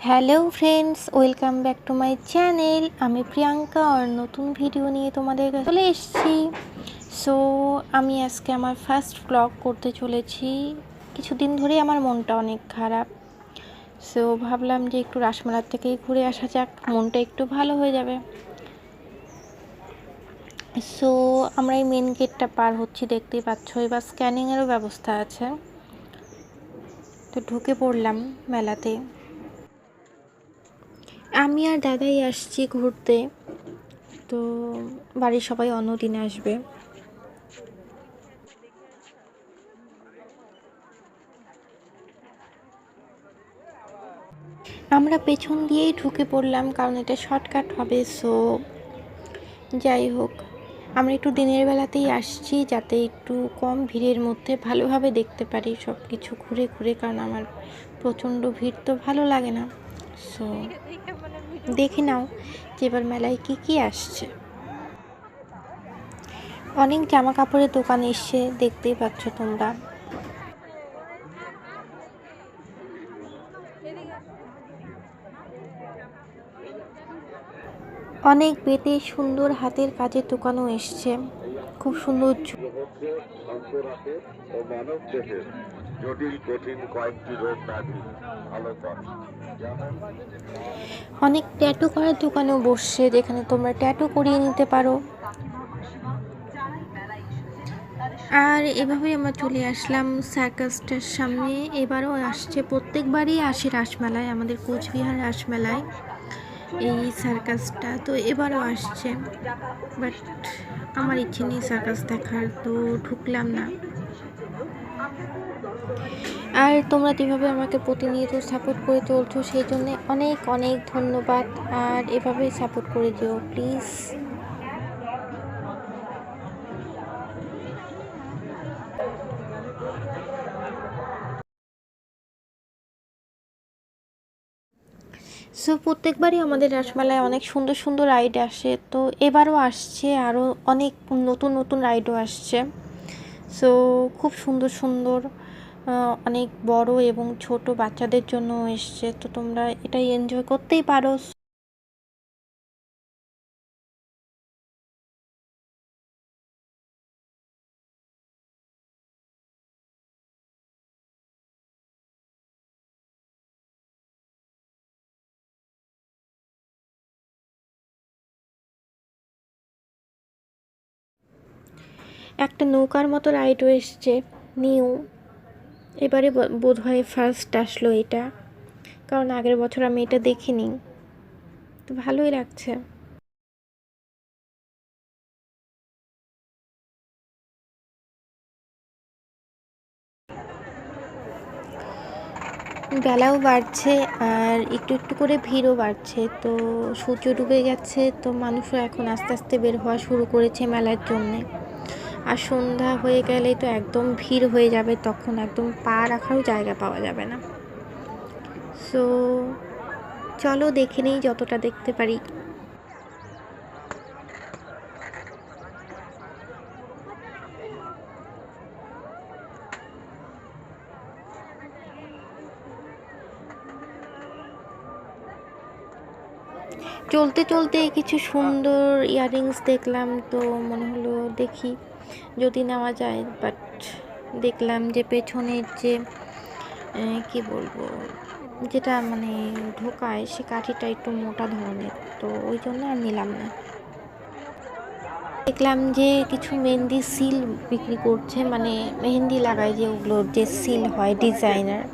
Hello friends, welcome back to my channel. আমি প্রিয়াঙ্কা আর নতুন video নিয়ে তোমাদের কাছে চলে এসেছি। সো আমি আজকে আমার ফার্স্ট ব্লগ করতে চলেছি। কিছুদিন ধরেই আমার মনটা অনেক খারাপ। সো ভাবলাম যে একটু রাসমেলার থেকেই ঘুরে আসা যাক, মনটা একটু ভালো হয়ে যাবে। সো আমরা এই মেন গেটটা পার হচ্ছি, দেখতেই পাচ্ছ। এবার স্ক্যানিংয়েরও ব্যবস্থা আছে, তো ঢুকে পড়লাম মেলাতে। আমি আর দাদাই আসছি ঘুরতে, তো বাড়ির সবাই অন্যদিনে আসবে। আমরা পেছন দিয়েই ঢুকে পড়লাম, কারণ এটা শর্টকাট হবে। সো যাই হোক, আমরা একটু দিনের বেলাতেই আসছি, যাতে একটু কম ভিড়ের মধ্যে ভালোভাবে দেখতে পারি সব কিছু ঘুরে ঘুরে, কারণ আমার প্রচণ্ড ভিড় তো ভালো লাগে না। সো দেখে নাও যে এবার মেলায় কী কী আসছে। অনেক জামা কাপড়ের দোকান এসছে, দেখতেই পাচ্ছ তোমরা। অনেক বেটে সুন্দর হাতের কাজের দোকানও এসছে, খুব সুন্দর। অনেক ট্যাটু করার দোকানেও বসছে, যেখানে তোমরা ট্যাটু করিয়ে নিতে পারো। আর এভাবেই আমরা চলে আসলাম সার্কাসটার সামনে। এবারও আসছে, প্রত্যেকবারই আসে রাসমেলায়, আমাদের কোচবিহার রাসমেলায় এই সার্কাসটা, তো এবারও আসছে। বাট আমার ইচ্ছে নেই সার্কাস দেখার, তো ঢুকলাম না। আর তোমরা যেভাবে আমাকে প্রতিনিয়ত সাপোর্ট করে চলছো, সেই জন্যে অনেক অনেক ধন্যবাদ। আর এভাবেই সাপোর্ট করে যেও প্লিজ। সো প্রত্যেকবারই আমাদের রাসমেলায় অনেক সুন্দর সুন্দর রাইড আসে, তো এবারও আসছে, আরও অনেক নতুন নতুন রাইডও আসছে। সো খুব সুন্দর সুন্দর, অনেক বড় এবং ছোট বাচ্চাদের জন্য এসছে, তো তোমরা এটাই এনজয় করতেই পারো। একটা নৌকার মতো রাইডও এসছে, নিউ। এবারে বোধহয় ফার্স্ট আসলো এটা, কারণ আগের বছর আমি এটা দেখিনি, তো ভালোই লাগছে। বেলাও বাড়ছে আর একটু একটু করে ভিড়ও বাড়ছে, তো সূর্য ডুবে গেছে, তো মানুষও এখন আস্তে আস্তে বের হওয়া শুরু করেছে মেলার জন্যে। আর সন্ধ্যা হয়ে গেলেই তো একদম ভিড় হয়ে যাবে, তখন একদম পা রাখারও জায়গা পাওয়া যাবে না। সো চলো দেখে নিই যতটা দেখতে পারি। চলতে চলতে কিছু সুন্দর ইয়াররিংস দেখলাম, তো মনে হলো দেখি যদি নেওয়া যায়। বাট দেখলাম যে পেছনের যে কি বলবো, যেটা মানে ঢোকায়, সে কাঠিটা একটু মোটা ধরনের, তো ওই জন্য আর নিলাম না। দেখলাম যে কিছু মেহেন্দি সিল বিক্রি করছে, মানে মেহেন্দি লাগায় যে ওগুলোর যে সিল হয় ডিজাইনার।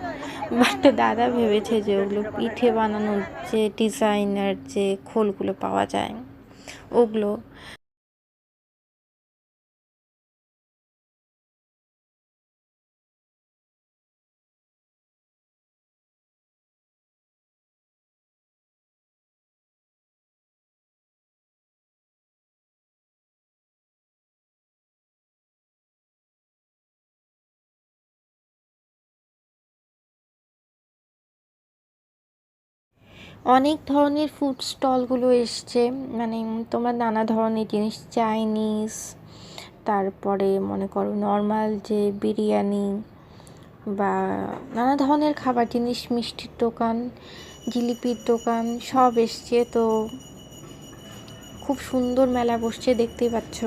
বাট দাদা ভেবেছে যে ওগুলো পিঠে বানানোর যে ডিজাইনার যে খোলগুলো পাওয়া যায় ওগুলো। অনেক ধরনের ফুড স্টলগুলো এসছে, মানে তোমরা নানা ধরনের জিনিস, চাইনিজ, তারপরে মনে করো নর্মাল যে বিরিয়ানি বা নানা ধরনের খাবার জিনিস, মিষ্টির দোকান, জিলিপির দোকান সব এসছে, তো খুব সুন্দর মেলা বসছে, দেখতেই পাচ্ছ।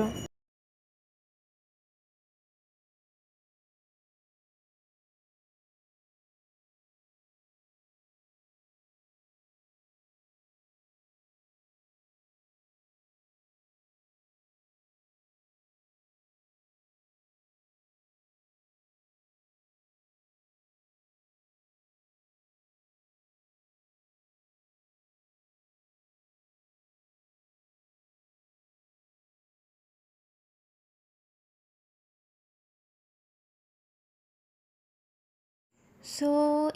সো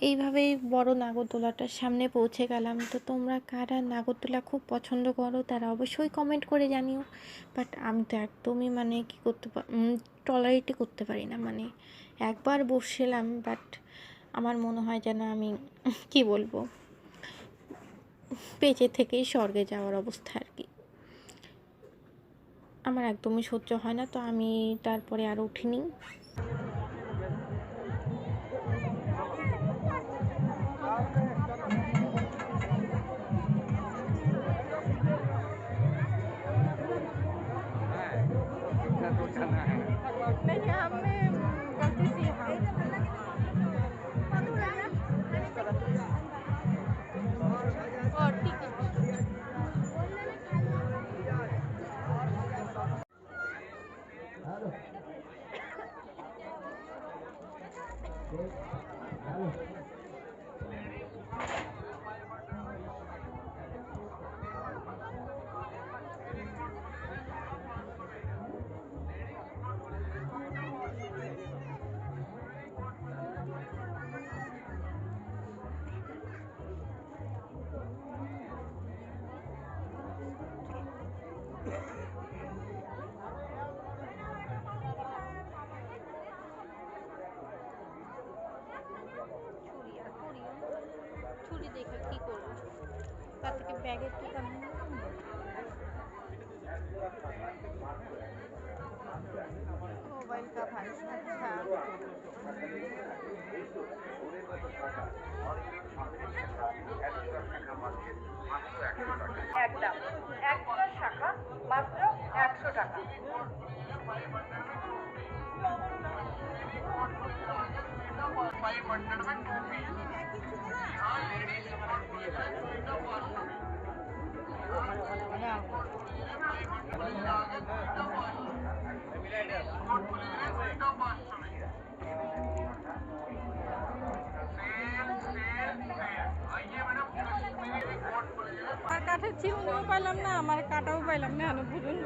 এইভাবেই বড় নাগরদোলাটার সামনে পৌঁছে গেলাম। তো তোমরা কারা নাগরদোলা খুব পছন্দ করো তারা অবশ্যই কমেন্ট করে জানিও। বাট আমি তো একদমই মানে কী করতে টলারেটই করতে পারি না, মানে একবার বসছিলাম, বাট আমার মনে হয় যেন আমি কি বলবো, বেঁচে থেকেই স্বর্গে যাওয়ার অবস্থা আর কি। আমার একদমই সহ্য হয় না, তো আমি তারপরে আর উঠিনি। नहीं हमने गलती से यहाँ और टिकट छुरी देखा की करबो তার থেকে ব্যাগের দোকান मोबाइल का भाई अच्छा একদম একটা শাখা মাত্র 100 টাকা। আর কাঠের চিরুনিও পাইলাম না আমার কাটাও পাইলাম না এখনো পর্যন্ত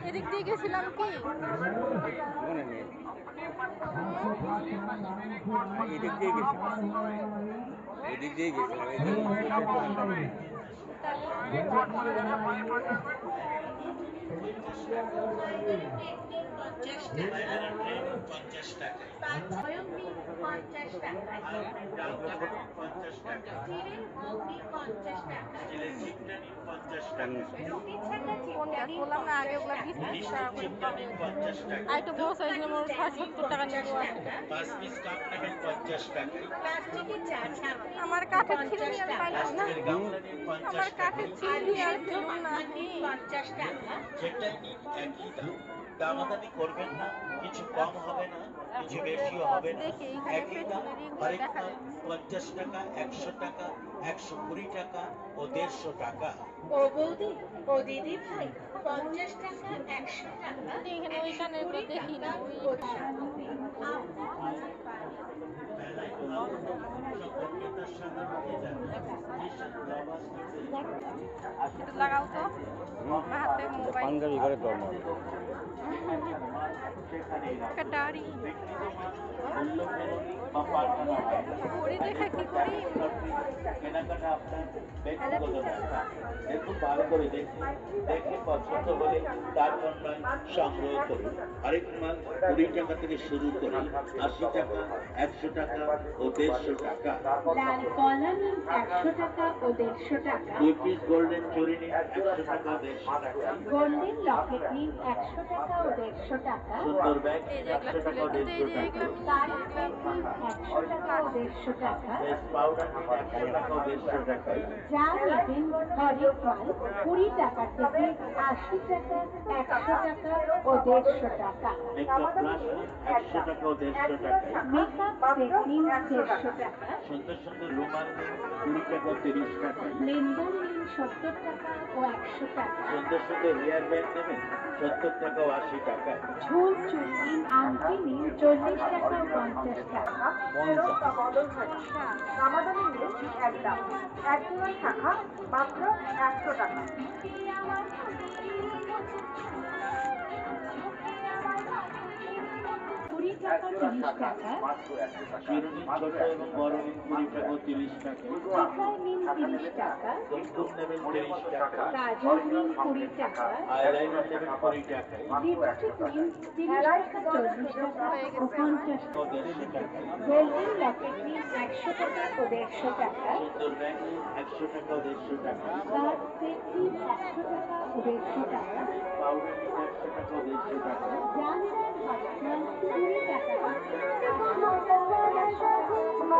এদিক দিয়ে গেছিলাম কি মনে নেই এদিক দিয়ে গেছিলাম এদিক দিয়ে গেছিলাম এই জন্য বললাম না আগে ওগুলা 20 টাকা করে আর একটু বড় সাইজ নেবো 60-70 টাকা নেবো আমার কাঠের ছিলনি আর পাইলাম না আমার কাঠের ছিলনি আর পেলাম না দামাদামি করবেন না, কিছু কম হবে না, কিছু বেশিও হবে না। একই দাম, হরেক মাল 50 টাকা, 100 টাকা, 120 টাকা ও 150 টাকা। ও বৌদি, ও দিদি ভাই, 50 টাকা, 100 টাকা, এখানে ওই কানের গুলো দেখি না ওই লাগাও তো হাতে মোবাইল পাঞ্জাবি করে ধর্ম কাটারি ঘড়ি দেখে কি করি কেনাকাটা আপনার ব্যক্তিগত ব্যাপার। দেখুন ভালো করে দেখুন, দেখে পছন্দ হলে তারপর নয় সংগ্রহ করুন। আরেক মাল 20 টাকা থেকে শুরু করে 80 টাকা, 100 টাকা ও 150 টাকা। লাল কলা নিন 100 টাকা ও 150 টাকা, 2 পিস গোল্ডেন চুড়ি নিন 100 টাকা, 150 টাকা। গোল্ডেন লকেট নিন 100 টাকা ও 150 টাকা, সুন্দর ব্যাগ এই যে 100 টাকা ও 150 টাকা। তার নিন 100 টাকা ও 150 টাকা। ফেস পাউডার নিন 100 টাকা ও 150 টাকা। যা নেবেন হরেক মাল 20 টাকা থেকে 80 টাকা, 100 টাকা ও 150 টাকা। মেকআপ ব্রাশ নিন 100 টাকা ও 150 টাকা। মেকআপ সেট নিন 150 টাকা, সুন্দর সুন্দর রুমাল নিন 20 টাকা ও 30 টাকা। লেনদেন নিন 70 টাকা ও 100 টাকা। সুন্দর সুন্দর হেয়ার ব্যান্ড নেবেন 70 টাকা ও 80 টাকা। ঝুল চুল নিন আংটি নিন 40 টাকা ও 50 টাকা। দামাদামি নিন একদম, একজনের শাখা মাত্র 100 টাকা। 20 টাকা 30 টাকা, শিরোনি ছোট এবং বড় নিন 20 টাকা ও 30 টাকা। টিকাই নিন 30 টাকা, কুমকুম নেবেন 30 টাকা। কাজল নিন 20 টাকা, আইলাইনার নেবেন 20 টাকা লিপস্টিক নিন 30 টাকা, 40 টাকা ও 50 ও টাকা। 150 টাকা। গোল্ডেন লকেট নিন 100 টাকা ও 150 টাকা, সুন্দর ব্যাগ নিন 100 টাকা ও 150 টাকা। কাজ সেট নিন 100 টাকা ও 150 টাকা। পাউডার নিন 100 টাকা ও 150 টাকা। জানলার হাতমান 20 টাকা থেকে 80 টাকা ও 150 টাকা। মেকআপ ব্রাশ নিন 100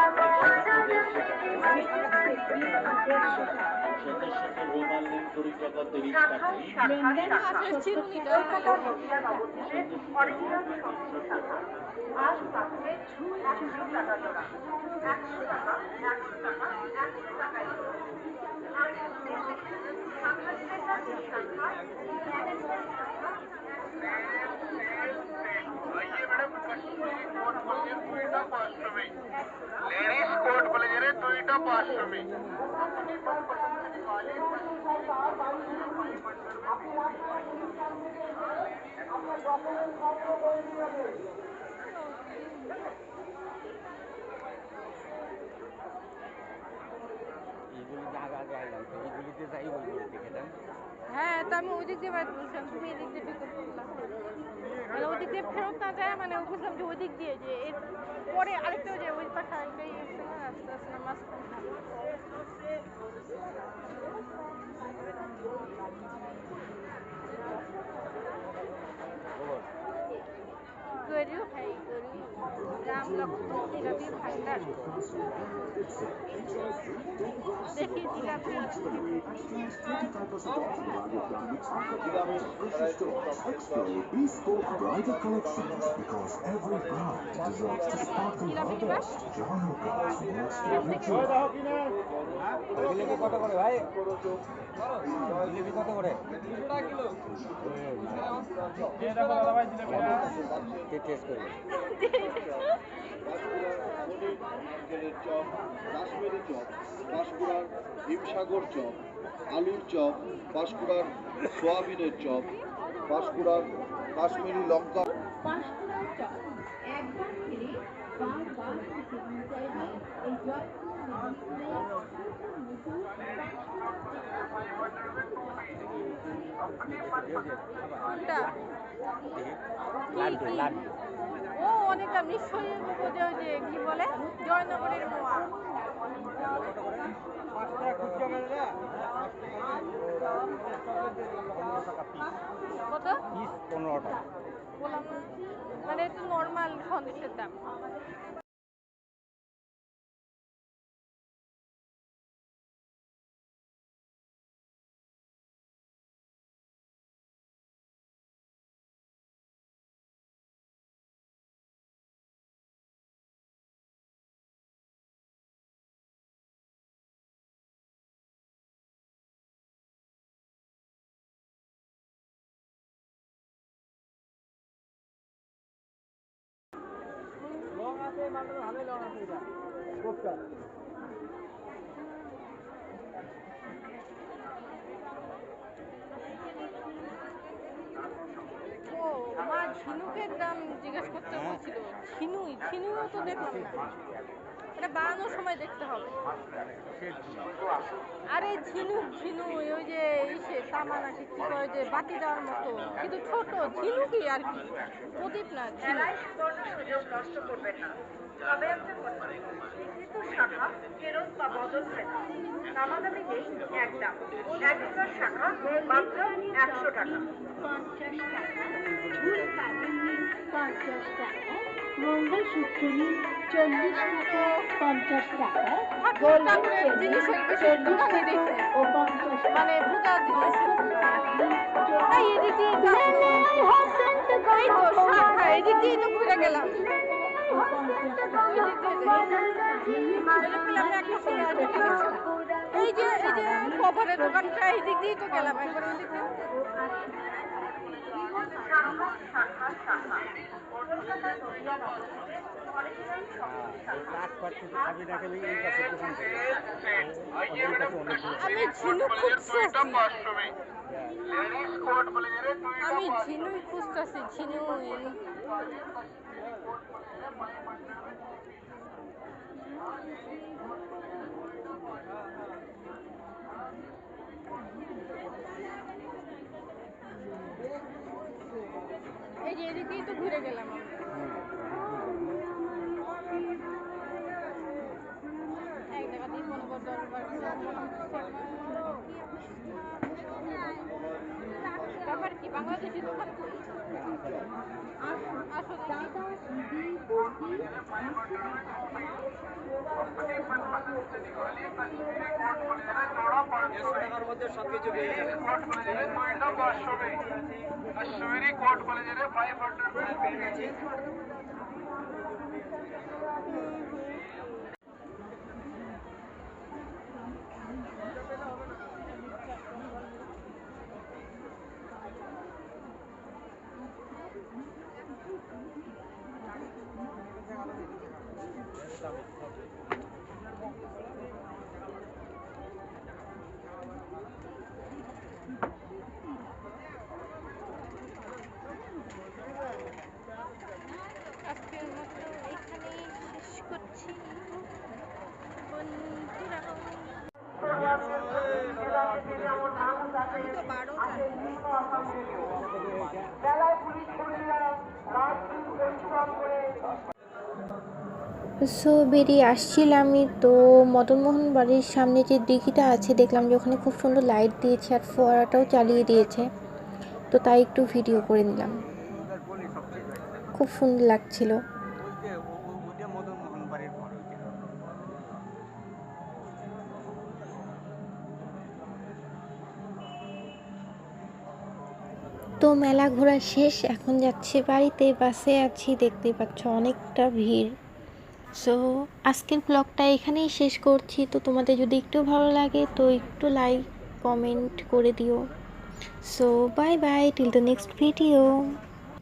টাকা ও 150 টাকা। মেকআপ সেট নিন 150 টাকা। সুন্দর সুন্দর রুমাল নিন 20 টাকা ও 30 টাকা। লেনদেন হাতের 70 চিরুনিটা টাকা অরিজিনাল টাকা। আজ পাচ্ছে 100 টাকা জোড়া, 100 টাকা, 100 টাকা, 100 টাকায়। সাংবাদিকের কাছে সংখ্যা लेडीज कोट बोले जा रहे 2टा 500 में এইগুলিতে আগে আগে আইলাম তো এইগুলিতে যাই ওইগুলিতে গেলাম হ্যাঁ তো আমি ওই দিক দিয়ে বাইরে বলছিলাম তুমি এদিক দিয়ে ঢুকে পড়লা মানে ওই দিক দিয়ে ফেরত না যায় মানে বলছিলাম যে ওই দিক দিয়ে যে এর পরে আরেকটা যে ওই পাশে আরেকটা ইয়ে আছে না রাস্তা আছে না মাঝখানে गरु है गरु राम लक्ष्मण सीता भी भांडार देखिए जिलापी Explore bespoke bridal collections because every bride deserves to sparkle her best. Join your girls next to jalebi কত করে ভাই? জিলিপি কত করে? টেস্ট করবে। নারকেলের চপ, কাশ্মীরি চপ, পাঁশকুড়ার হিমসাগর চপ, আলুর চপ, পাঁশকুড়ার সোয়াবিনের চপ, পাঁশকুড়ার কাশ্মীরি লঙ্কা। পাঁশকুড়ার চপ একবার খেলে বারবার খেতে মন চাইবে এই জয়পুর মেদিনীপুরের কোনটা? লাড্ডু লাড্ডু। ও অনেকটা নিশ্চয়ই ওই যে কি বলে জয়নগরের মোয়া। কত? পিস 15 টাকা। বললাম না, মানে একটু নর্মাল সন্দেশের দাম। ও মা ঝিনুকের দাম জিজ্ঞেস করতে বলছিল। ঝিনুইও তো দেখলাম না। এটা বানানোর সময় দেখতে হবে। আরে ঝিনুই ওই যে ইসে তামা নাকি কি কয় যে বাতি দেওয়ার মতো, কিন্তু ছোট ঝিনুকই আর কি, প্রদীপ না ঝিনুক। সুযোগ নষ্ট করবেন না। তবে একটা কথা, যেহেতু শাখা ফেরত বা বদল হয় না, দামাদামি নেই, একদম একবার শাখা মাত্র 100 টাকা। 50 টাকা, ঝুল পালন নিন 50 টাকা, মঙ্গলসূত্র নিন 40 টাকা, 50 টাকা, গোল্ডেন ঠাকুরের জিনিসের বেশি দোকানে দেখি না। ও 50 মানে পূজার জিনিস। এই এদিক দিয়ে এই তো শাখা, এদিক দিয়েই তো ঘুরে গেলাম। ওই দিক দিয়ে পেলাম একটা সময় আর কি গেছিলাম। এই যে কভারের দোকানটা এই দিক দিয়েই তো গেলাম একবার ওই দিক দিয়ে। আমি ঝিনুক খুঁজতেছি। আমি ঝিনুই খুঁজতেছি, ঝিনুই। এই যে এদিক দিয়েই তো ঘুরে গেলাম আমরা। এক টাকা দিয়ে মনে কর দরবার ব্যাপার কি বাংলাদেশি দোকান করি। আসলে কাশ্মীরি কোট কলেজের 500 আজকের মতো এখানেই শেষ করছি বন্ধুরা। সো বেরিয়ে আসছিলামই, তো মদনমোহন বাড়ির সামনে যে দিঘিটা আছে দেখলাম যে ওখানে খুব সুন্দর লাইট দিয়েছে আর ফোয়ারাটাও চালিয়ে দিয়েছে, তো তাই একটু ভিডিও করে নিলাম। খুব সুন্দর লাগছিল। তো মেলা ঘোরা শেষ, এখন যাচ্ছি বাড়িতে। বাসে আছি, দেখতেই পাচ্ছ অনেকটা ভিড়। সো আজকের ব্লগটা এখানেই শেষ করছি। তো তোমাদের যদি একটু ভালো লাগে তো একটু লাইক কমেন্ট করে দিও। So bye bye till the next video.